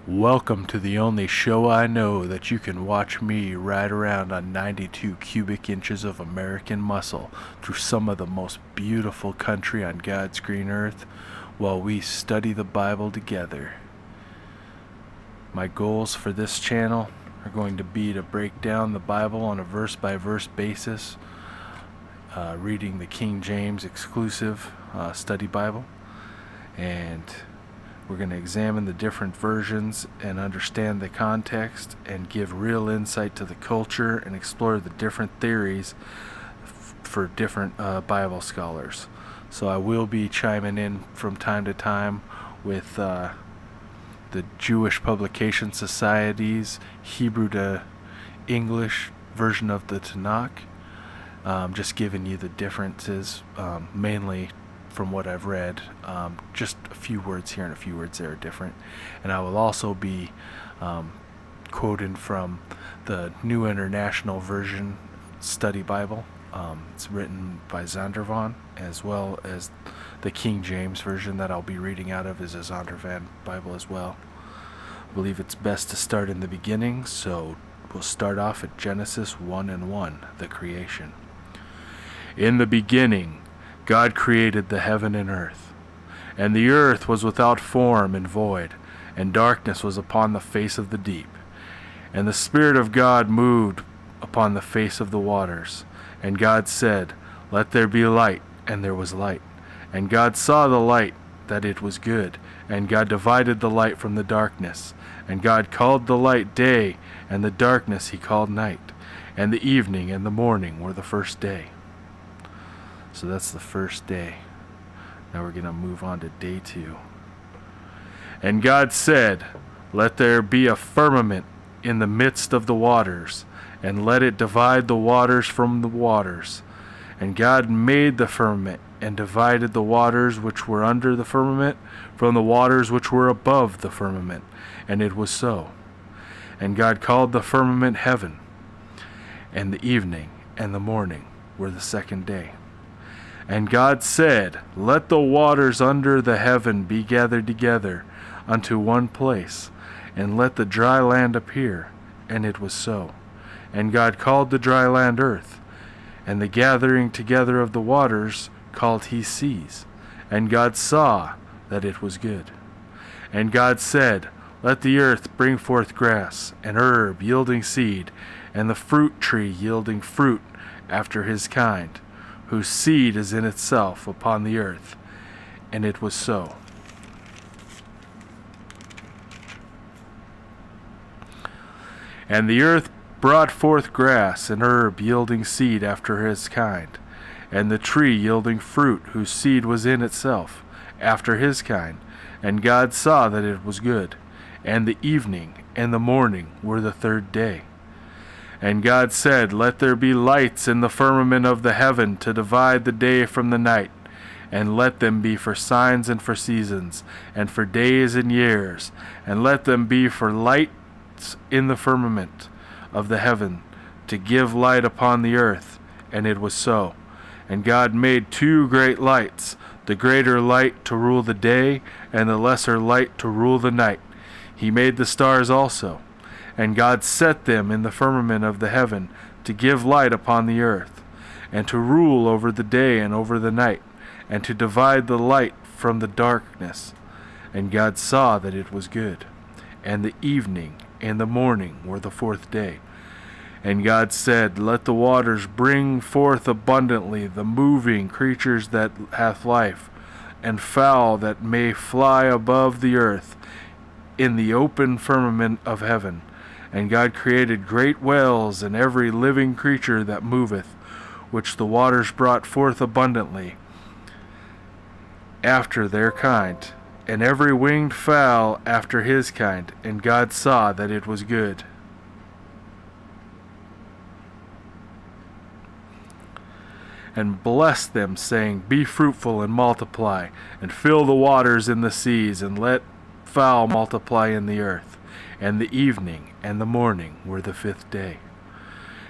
Welcome to the only show I know that you can watch me ride around on 92 cubic inches of American muscle through some of the most beautiful country on God's green earth while we study the Bible together. My goals for this channel are going to be to break down the Bible on a verse-by-verse basis, reading the King James exclusive study Bible, and we're going to examine the different versions and understand the context and give real insight to the culture and explore the different theories for different Bible scholars. So I will be chiming in from time to time with the Jewish Publication Society's Hebrew to English version of the Tanakh. Just giving you the differences, mainly from what I've read. Just a few words here and a few words there are different. And I will also be quoting from the New International Version Study Bible. It's written by Zondervan, as well as the King James Version that I'll be reading out of is a Zondervan Bible as well. I believe it's best to start in the beginning, so we'll start off at Genesis 1:1, the creation. In the beginning, God created the heaven and earth. And the earth was without form and void, and darkness was upon the face of the deep. And the Spirit of God moved upon the face of the waters. And God said, Let there be light, and there was light. And God saw the light, that it was good. And God divided the light from the darkness. And God called the light day, and the darkness he called night. And the evening and the morning were the first day. So that's the first day. Now we're going to move on to day 2. And God said, Let there be a firmament in the midst of the waters, and let it divide the waters from the waters. And God made the firmament, and divided the waters which were under the firmament from the waters which were above the firmament. And it was so. And God called the firmament heaven. And the evening and the morning were the second day. And God said, Let the waters under the heaven be gathered together unto one place, and let the dry land appear. And it was so. And God called the dry land earth, and the gathering together of the waters called he seas. And God saw that it was good. And God said, Let the earth bring forth grass, and herb yielding seed, and the fruit tree yielding fruit after his kind, whose seed is in itself upon the earth. And it was so. And the earth brought forth grass and herb yielding seed after his kind, and the tree yielding fruit whose seed was in itself after his kind. And God saw that it was good. And the evening and the morning were the third day. And God said, Let there be lights in the firmament of the heaven to divide the day from the night, and let them be for signs and for seasons, and for days and years, and let them be for lights in the firmament of the heaven, to give light upon the earth. And it was so. And God made 2 great lights, the greater light to rule the day, and the lesser light to rule the night. He made the stars also. And God set them in the firmament of the heaven to give light upon the earth, and to rule over the day and over the night, and to divide the light from the darkness. And God saw that it was good. And the evening and the morning were the fourth day. And God said, Let the waters bring forth abundantly the moving creatures that hath life, and fowl that may fly above the earth in the open firmament of heaven. And God created great whales and every living creature that moveth, which the waters brought forth abundantly after their kind, and every winged fowl after his kind. And God saw that it was good. And blessed them, saying, Be fruitful and multiply, and fill the waters in the seas, and let fowl multiply in the earth. And the evening and the morning were the 5th day.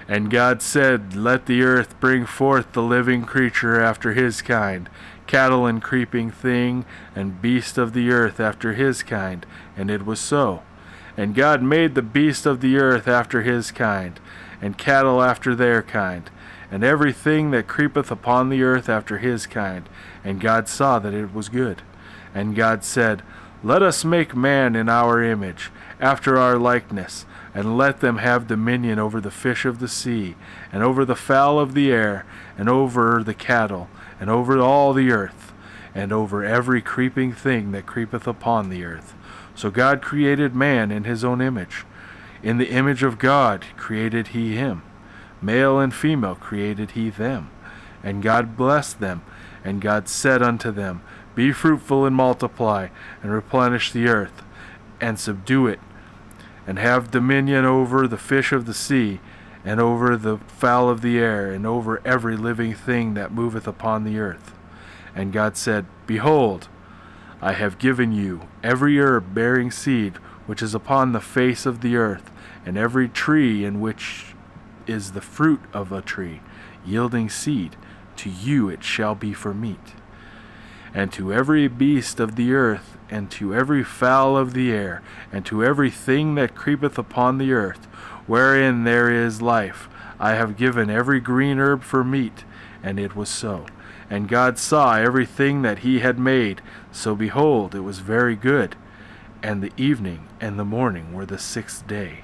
And God said, Let the earth bring forth the living creature after his kind, cattle and creeping thing, and beast of the earth after his kind. And it was so. And God made the beast of the earth after his kind, and cattle after their kind, and everything that creepeth upon the earth after his kind. And God saw that it was good. And God said, Let us make man in our image, after our likeness, and let them have dominion over the fish of the sea, and over the fowl of the air, and over the cattle, and over all the earth, and over every creeping thing that creepeth upon the earth. So God created man in his own image. In the image of God created he him. Male and female created he them. And God blessed them. And God said unto them, Be fruitful and multiply, and replenish the earth, and subdue it, and have dominion over the fish of the sea, and over the fowl of the air, and over every living thing that moveth upon the earth. And God said, Behold, I have given you every herb bearing seed which is upon the face of the earth, and every tree in which is the fruit of a tree, yielding seed, to you it shall be for meat. And to every beast of the earth, and to every fowl of the air, and to every thing that creepeth upon the earth, wherein there is life, I have given every green herb for meat. And it was so. And God saw everything that he had made, so behold, it was very good. And the evening and the morning were the 6th day.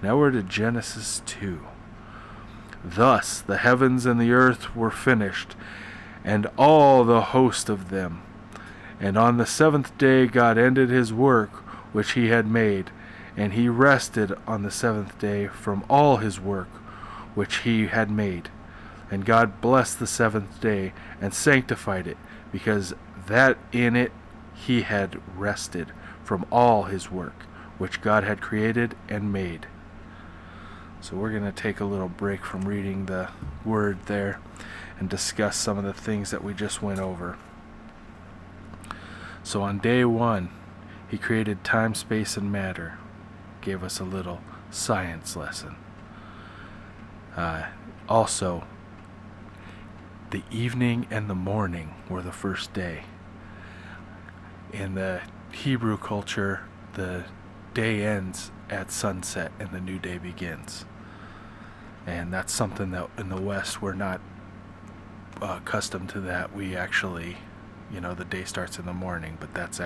Now we're to Genesis 2. Thus the heavens and the earth were finished, and all the host of them. And on the 7th day God ended his work which he had made, and he rested on the 7th day from all his work which he had made. And God blessed the 7th day, and sanctified it, because that in it he had rested from all his work which God had created and made. So we're going to take a little break from reading the word there and discuss some of the things that we just went over. So on day 1, he created time, space, and matter. Gave us a little science lesson. Also, the evening and the morning were the first day. In the Hebrew culture, the day ends at sunset and the new day begins. And that's something that in the West we're not accustomed to that. We actually, the day starts in the morning, but that's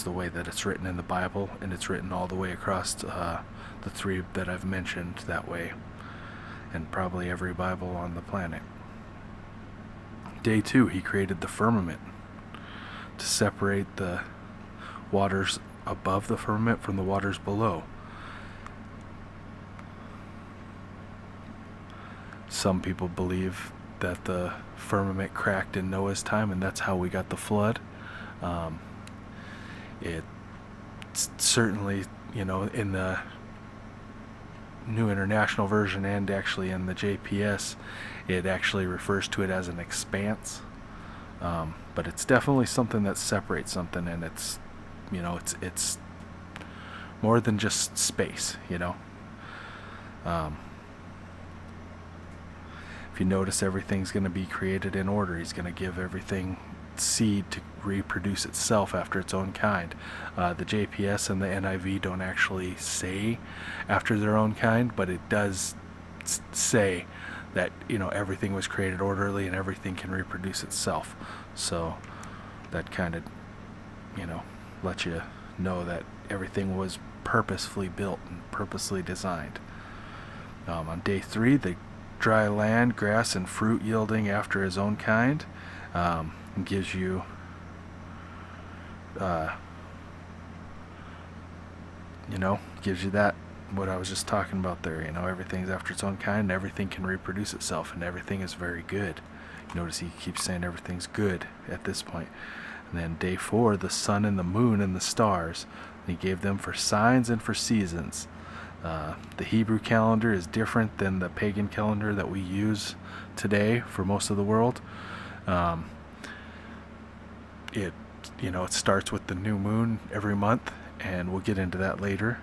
the way that it's written in the Bible, and it's written all the way across the 3 that I've mentioned that way, and probably every Bible on the planet. Day 2, he created the firmament to separate the waters above the firmament from the waters below. Some people believe that the firmament cracked in Noah's time, and that's how we got the flood. It certainly, in the New International Version and actually in the JPS, it actually refers to it as an expanse. But it's definitely something that separates something, and it's more than just space, If you notice, everything's going to be created in order. He's going to give everything seed to reproduce itself after its own kind. The JPS and the NIV don't actually say after their own kind, but it does say that everything was created orderly and everything can reproduce itself. So that kind of lets you know that everything was purposefully built and purposely designed. On day 3, the dry land, grass, and fruit yielding after his own kind. Gives you gives you that, what I was just talking about there. Everything's after its own kind, and everything can reproduce itself, and everything is very good. Notice he keeps saying everything's good at this point. And then day 4, the sun and the moon and the stars. And he gave them for signs and for seasons. The Hebrew calendar is different than the pagan calendar that we use today for most of the world. It starts with the new moon every month, and we'll get into that later.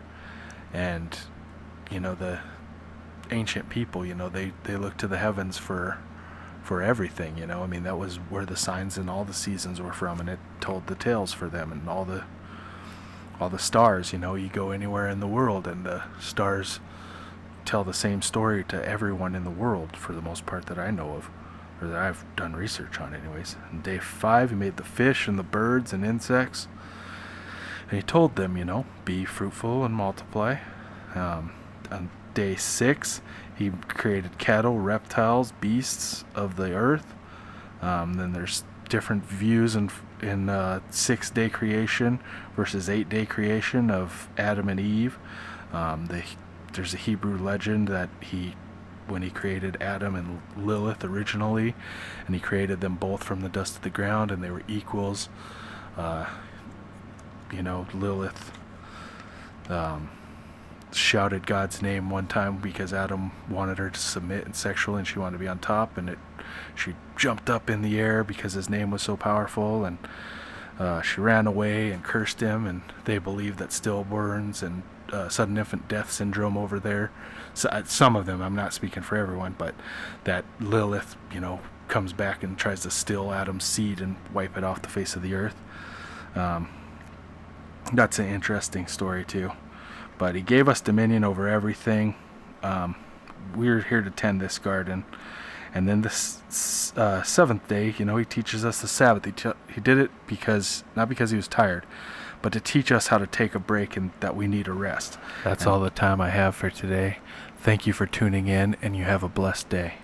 And the ancient people, they look to the heavens for everything. That was where the signs and all the seasons were from, and it told the tales for them. And all the stars, you go anywhere in the world and the stars tell the same story to everyone in the world, for the most part that I know of, or that I've done research on anyways. And day 5, he made the fish and the birds and insects, and he told them, be fruitful and multiply. On day 6, he created cattle, reptiles, beasts of the earth. Then there's different views in 6-day creation versus 8-day creation of Adam and Eve. There's a Hebrew legend that when he created Adam and Lilith originally, and he created them both from the dust of the ground, and they were equals. Lilith shouted God's name one time because Adam wanted her to submit and sexual, and she wanted to be on top, and she jumped up in the air because his name was so powerful, and she ran away and cursed him. And they believe that stillborns and sudden infant death syndrome over there, some of them, I'm not speaking for everyone, but that Lilith comes back and tries to steal Adam's seed and wipe it off the face of the earth. That's an interesting story too. But he gave us dominion over everything. We're here to tend this garden. And then this 7th day, he teaches us the Sabbath. He did it not because he was tired, but to teach us how to take a break and that we need a rest. That's all the time I have for today. Thank you for tuning in, and you have a blessed day.